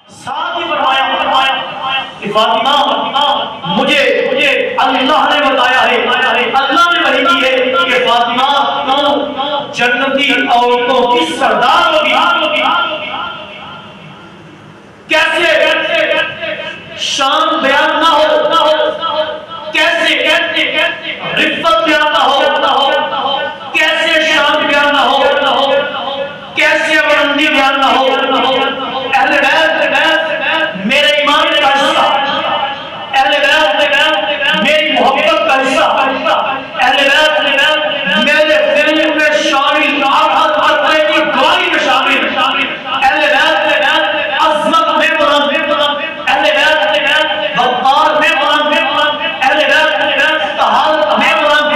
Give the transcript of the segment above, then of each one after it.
ساتھ ہی فرمایا کہ فاطمہ مجھے اللہ نے بتایا ہے، اللہ نے وحی کی ہے کہ فاطمہ تو جنتی عورتوں کی سردار ہوگی۔ کیسے شان بیان نہ ہو، کیسے رفت بیان نہ ہو، کیسے شان بیان نہ ہو، کیسے بلندی بیان نہ ہو۔ اہل بیت میرے ایمان کا حصہ، اہل بیت میری محبت کا حصہ، اہل بیت میرے دل میں شامل، ہر کی گواہی میں شامل، اہل بیت عظمت میں بلند، اہل بیت وقار میں بلند، اہل بیت طہارت میں بلند،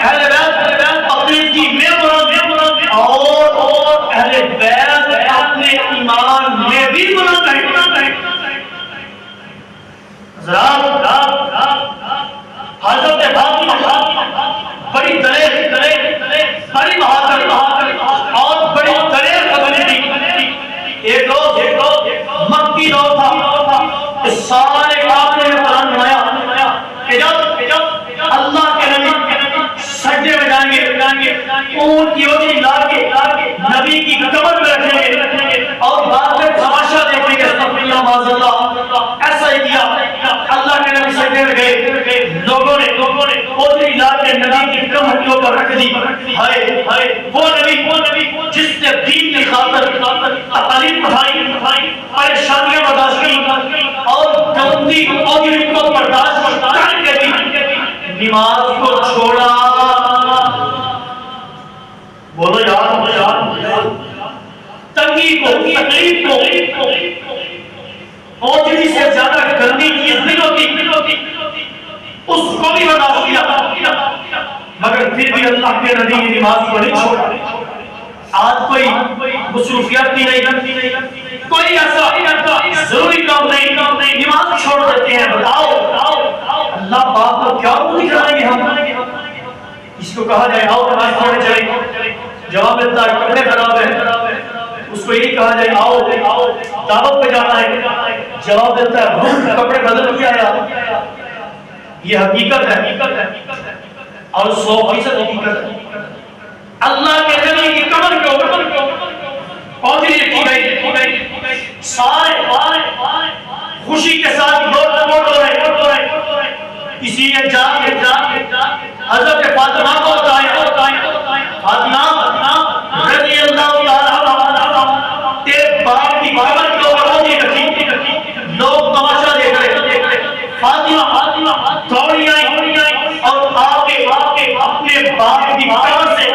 اہل بیت عقیدگی میں بلند، اور اہل بیت اپنے ایمان میں بھی بلند ہے۔ حضرت فاطمہ بڑی دلیر، بڑی بہادر اور بڑی دلیر قدر تھی۔ ایک روز مکی لوگ تھا، اس سارے کافلے میں قرآن نمایا کہ جب اللہ کے نبی سجدے میں جائیں گے، اونٹ کی اوجری لا کے نبی کی قبر میں رکھیں گے اور بعد میں تماشا دیکھیں گے۔ استغفر اللہ معاذ اللہ، ایسا ہی کیا۔ اللہ کے نبی سجدے میں گئے، لوگوں نے اوجری لا کے نبی کی قبر کے اوپر رکھ دی۔ ہائے وہ نبی جس نے دین کی خاطر تکالیف اٹھائی، پریشانیاں برداشت کی اور گندی اوجری کو برداشت کر کے بھی نماز کو چھوڑا۔ بولو یار، تنگی کو، تکلیف کو، اوجری سے زیادہ گندی چیز نہیں ہوتی، اس کو بھی برداشت کیا، مگر پھر بھی اللہ کے نبی کی نماز کو نہیں چھوڑا۔ آج کوئی مصروفیت بھی نہیں، کوئی ایسا ضروری کام نہیں، نماز چھوڑ دیتے ہیں۔ بتاؤ اللہ پاک کو کیا دکھائیں گے ہم؟ اس کو کہا جائے آؤ نماز پڑھنے چلیں، جواب دیتا ہے کپڑے خراب ہیں۔ اس کو یہ کہا جائے آؤ دعوت پہ جانا ہے، جواب دیتا ہے کپڑے بدل کیا ہے۔ یہ حقیقت ہے اور 100% حقیقت ہے۔ اللہ کے نبی کی قبر کے اوپر اوجری رکھی گئی، سارے خوشی کے ساتھ لوٹ ہو رہے، کسی نے جان حضرت فاطمہ کو بتایا، فاطمہ رضی اللہ تعالیٰ تیرے باپ کی قبر کے اوپر اوجری رکھی، لوگ تماشا دیکھ رہے۔ فاطمہ دوڑی آئی اور اپنے باپ کی قبر سے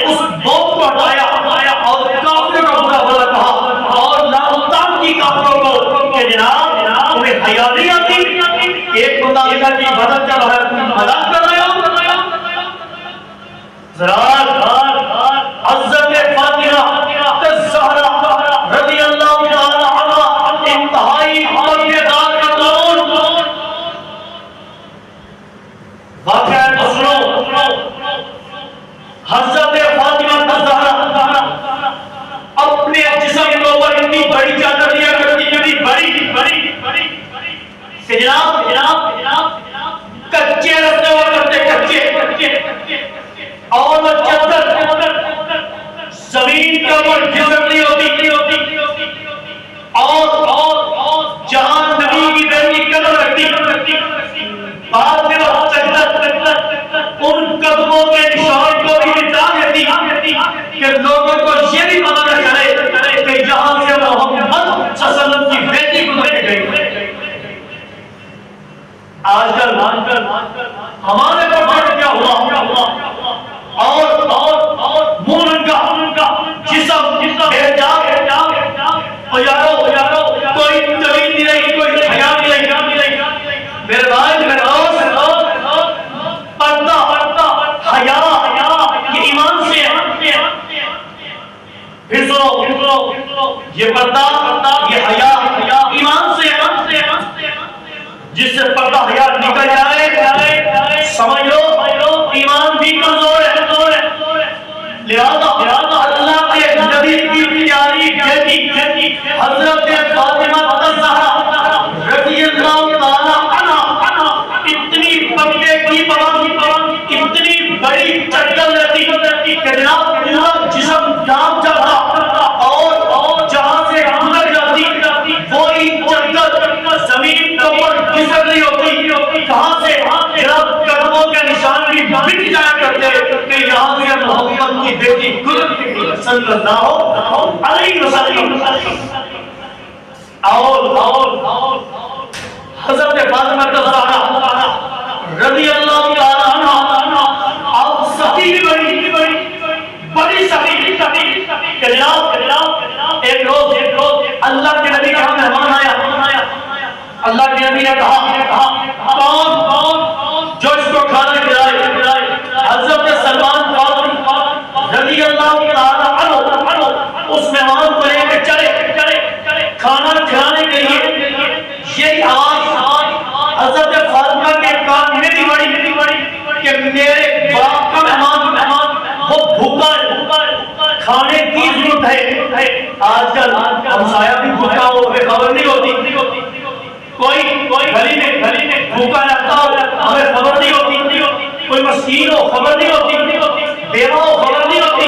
اس بوت کو ہٹایا اور کافروں کا برا بھلا کہا اور لعنت کی کافروں کو کہ جناب تمہیں حیا نہیں آتی، ایک بندہ لکھا کہ عبادت کر رہا ہے تم مذاق کر رہے ہو۔ حضرت فاطمہ الزہرا رضی اللہ تعالی عنہا انتہائی پردےدار کا دور واقعہ تو سنو۔ حضرت فاطمہ الزہرا اپنے جسم کے اوپر اتنی بڑی چادر لیا کرتی تھی، بڑی کہ جناب کچے رستے ہوا کرتے، کچے، اور وہ چادر زمین کے اوپر گھسٹ نہیں ہوتی، اور جہاں نبی کی بیٹی قدم رکھتی، بعد میں وہ ان قدموں کے نشان کو بھی مٹا دیتی کہ لوگوں کو یہ بھی پتہ نہ چلے کہ یہاں سے محمد صلی اللہ علیہ وسلم کی بیٹی گزر کے گئی۔ آج کل ہمارے پر کیا ہوا، اور منہ کا جسم یارو کوئی تمیز نہیں رہی، کوئی حیا نہیں رہی۔ میرے بھائی پردہ حیا یہ ایمان سے ہے۔ پھر سنو، یہ پردہ یہ حیا ایمان سے ہے۔ جس سے پردہ حیا نکل جائے سمجھ لو ایمان بھی کمزور ہے۔ لہذا اللہ کے نبی کی پیاری بیٹی حضرت فاطمہ صلی اللہ علیہ وسلم. اور حضرت فاطمہ الزہرا رضی اللہ تعالی عنہا آپ سخی بھی بڑی سخی کہ جناب ایک روز اللہ کے نبی کا مہمان آیا. اللہ کے نبی نے کہا کون جو اس کو کھانا کھلائے؟ حضرت سلمان فارسی رضی اللہ تعالی عنہ اس مہمان کو لے کے چلے کھانا کھلانے کے لیے. یہی آواز حضرت فاطمہ کے کان میں بھی بڑی کہ میرے باپ کا مہمان وہ بھوکا کھانے کی ضرورت ہے. آج کل ہمسایہ بھی بھوکا ہو ہمیں خبر نہیں ہوتی. کوئی گلی میں بھوکا رہتا ہو ہمیں خبر نہیں ہوتی. کوئی مسکین ہو خبر نہیں ہوتی. بیوہ ہو خبر نہیں ہوتی.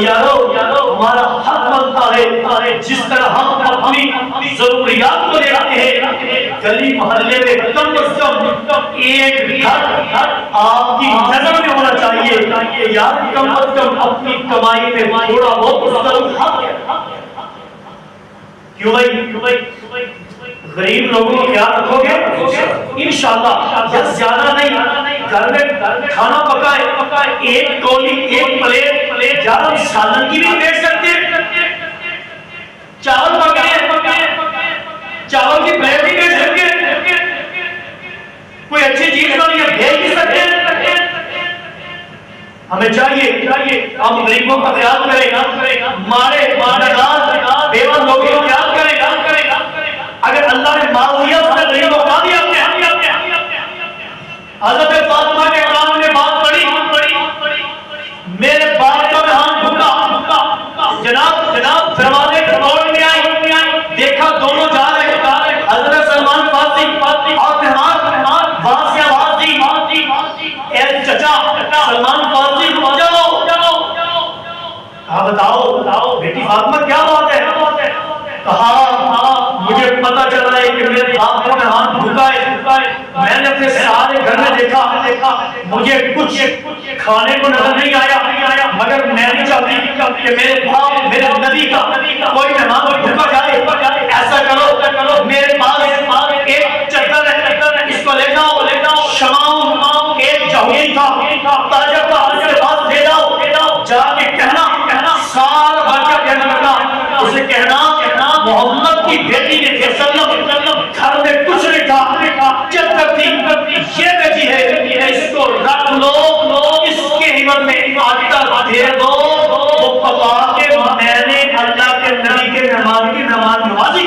یارو ہمارا حق بنتا ہے جس طرح ہم اپنی ضروریات کو دیکھتے ہیں گلی محلے میں کم از کم ایک گھر آپ کی نظر میں ہونا چاہیے کہ یار کم از کم اپنی کمائی میں تھوڑا بہت ضرور حق ہے. کیوں بھائی غریب لوگوں کو خیال رکھو گے انشاءاللہ. یا زیادہ نہیں گھر میں کھانا پکائے ایک کولی ایک پلیٹ زیادہ سالن کی بھی بیچ سکتے ہیں. چاول پکائے چاول کی پلیٹ بھی بیچ سکتے ہیں. کوئی اچھی چیز کا نہیں بھیج بھی سکتے ہیں. ہمیں چاہیے ہم غریبوں کا خیال کریں مارے بیوہ لوگوں کا خیال کریں. اگر اللہ نے مال دیا تو غریبوں کا دیا. حضرت فاطمہ کے کان میں بات پڑی میرے باپ کا مہمان بھوکا. جناب دروازے کھول میں آئی دیکھا دونوں جا رہے. حضرت سلمان فارسی اور مہمان وہاں سے آواز دی اے چچا سلمان فارسی کہا بتاؤ بیٹی فاطمہ کیا بات ہے؟ کہا مجھے پتا چل رہا ہے کہ میرے باپ کا مہمان بھوکا ہے. میں نے اپنے سارے گھر میں دیکھا مجھے کچھ کھانے کو نظر نہیں آیا مگر میں نہیں چاہتی کہ میرے باپ میرے نبی کا کوئی مہمان بھوکا جائے. ایسا کرو میرے پاس ایک چادر ہے اس کو لے جاؤ. شمعون ایک جوہری تھا تاجر کا اس کے پاس لے جاؤ. جا کے کہنا سارا بچہ کہنے لگا اسے کہنا محمد کی بیٹی نے گھر میں کچھ نہیں تھا چادر تھی یہ بیٹی ہے اس کو رکھ لو اس کے عوض میں آٹا دے دو. وہ پکا کے میں نے اللہ کے نبی کے مہمان کی نماز نوازی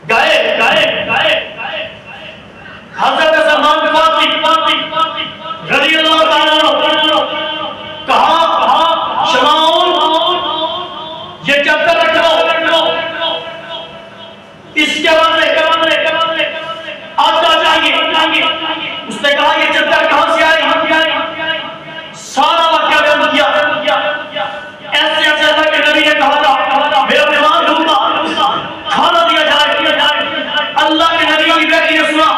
گئے. حضرت سلمان فارسی رضی اللہ تعالیٰ عنہ کہا شمعون یہ چادر رکھ لو اس کے بدلے آٹا چاہیے. اس نے کہا یہ چادر کہاں سے آئی؟ سارا واقعہ بیان کیا. ایسے اللہ کے نبی نے کہا تھا میرا مہمان بھوکا کھانا دیا جائے. اللہ کے نبی کی بیٹی نے سنا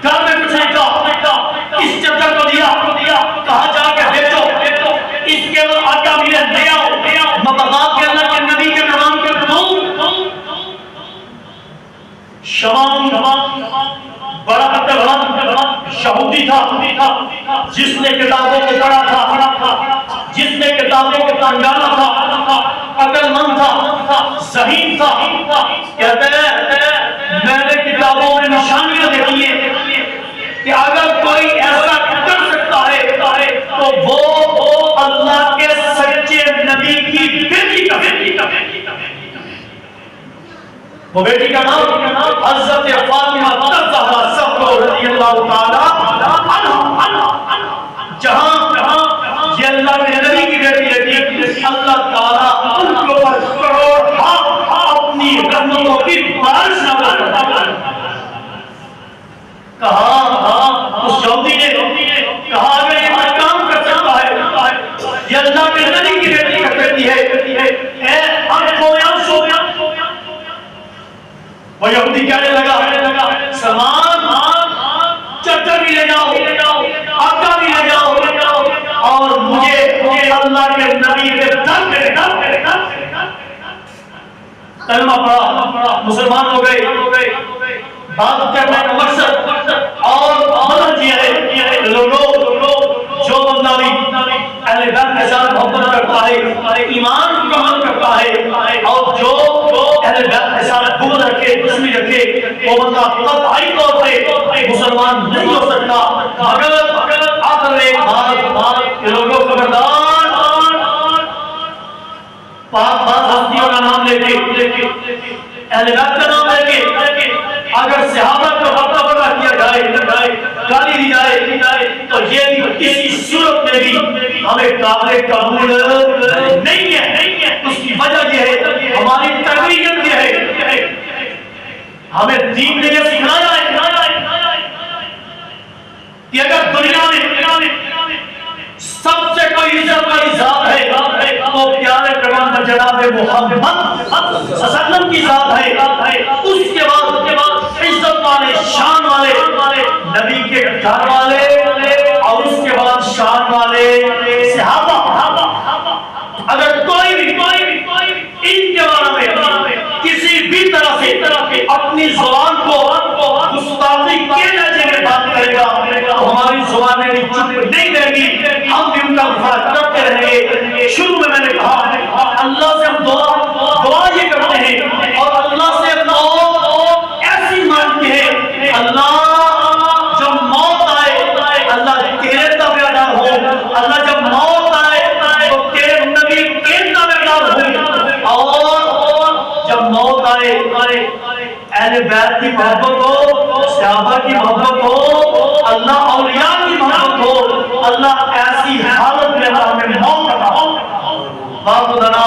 گھر میں کچھ نہیں تھا اس چادر کو دیا کہا جا کے بیچو اس کے بعد آٹا ملے لے آؤ. مبغاق کے اللہ کے نبی کے مہمان کے شمعون بڑا یہودی تھا جس نے کتابوں کو پڑھا تھا جس نے کتابوں کو پہچانا تھا عقل مند تھا ذہین تھا. کہتے ہیں میں نے کتابوں میں نشانیاں دیکھی ہیں کہ اگر کوئی ایسا کر سکتا ہے تو وہ اللہ کے سچے نبی کی بیٹی کا وہ بیٹی کا نام حضرت فاطمہ الزہرا رضی اللہ تعالی عنہا. جہاں یہ اللہ کے نبی کی بیٹی ہے اللہ تعالیٰ ان کے اوپر کروڑ اپنی رحمتوں کی بارش نازل کرتا ہے. کہا اس یہودی نے کہا اگر یہ کام کر سکتا ہے یہ اللہ کے نبی کی بیٹی کا بیٹی ہے وہ یہودی کہنے لگا سلمان چادر بھی لے جاؤ آٹا بھی لے جاؤ اور مجھے کلمہ پڑھا، مسلمان ہو گئے، بات کرنے کا مقصد اور مدد یہ ہے لوگ جو بندہ بھی اہل بیت کے ساتھ محبت کرتا ہے، ایمان کو عمل کرتا ہے، اور جو اہل بیت کے ساتھ بغض رکھے، دشمنی رکھے، وہ بندہ قطعی طور پہ مسلمان نہیں ہو سکتا۔ مگر آخر میں ایک بات کہ لوگوں خبردار پاک ہستیوں کا نام لے کے، اہل بیت کا نام لے کے اگر صحابہ کو ہفتہ بڑا کیا جائے، گالی دی جائے، تو یہ بھی کسی صورت میں بھی ہمیں قابل قبول نہیں ہے۔ اس کی وجہ یہ ہے، ہماری تربیت یہ ہے، ہمیں دین نے یہ سکھایا ہے کہ اگر دنیا میں سب سے کوئی عزت والی ذات ہے تو پیارے پیغمبر جناب محمد صلی اللہ علیہ وسلم کی ذات ہے۔ اس کے بعد عزت والے، شان والے نبی کے گھر والے، اور اس کے بعد شان والے صحابہ۔ اگر کوئی بھی ان کے بارے میں کسی بھی طرح سے اپنی زبان کو گستاخی کے درجے میں بات کرے گا تو ہماری زبانیں بھی چپ نہیں رہیں گی، ہم بھی ان کا دفاع کرتے رہیں گے۔ شروع میں نے کہا اللہ سے ہم دعا یہ کرتے ہیں اور اللہ سے ایسی مانگتے ہیں، اللہ جب موت آئے اللہ تیرے تابعدار ہو، اللہ جب موت آئے تو تیرے نبی کے تابعدار ہو، اور جب موت آئے اہل بیت کی محبت ہو، صحابہ کی محبت ہو، اللہ اولیاء کی محبت ہو، اللہ ایسی حالت میں اللہ ہمیں موت عطا ہو۔ بات دنا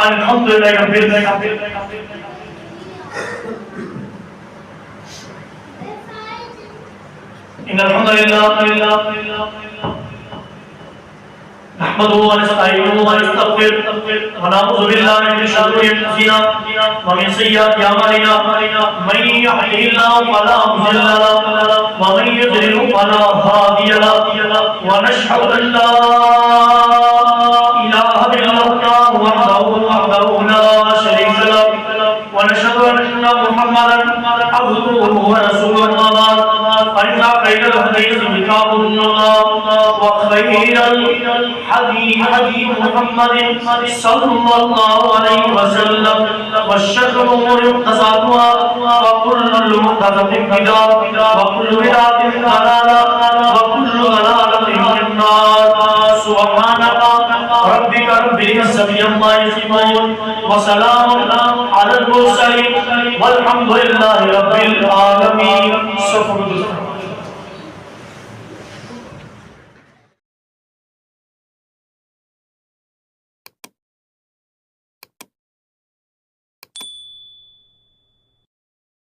الحمدللہ رب العالمین۔ ان الحمد لله نحمده ونستعينه ونستغفره ونعوذ بالله من شرور انفسنا ومن سيئات اعمالنا، من يهده الله فلا مضل له ومن يضلل فلا هادي له، ونشهد ان لا اله الا الله وحده لا شريك له، ونشهد ان محمدا عبده ورسوله، اما بعد فان خير الحديث كتاب الله وخير الحديث هدي محمد صلى الله عليه وسلم، وشر الامور محدثاتها وكل محدثة بدعة وكل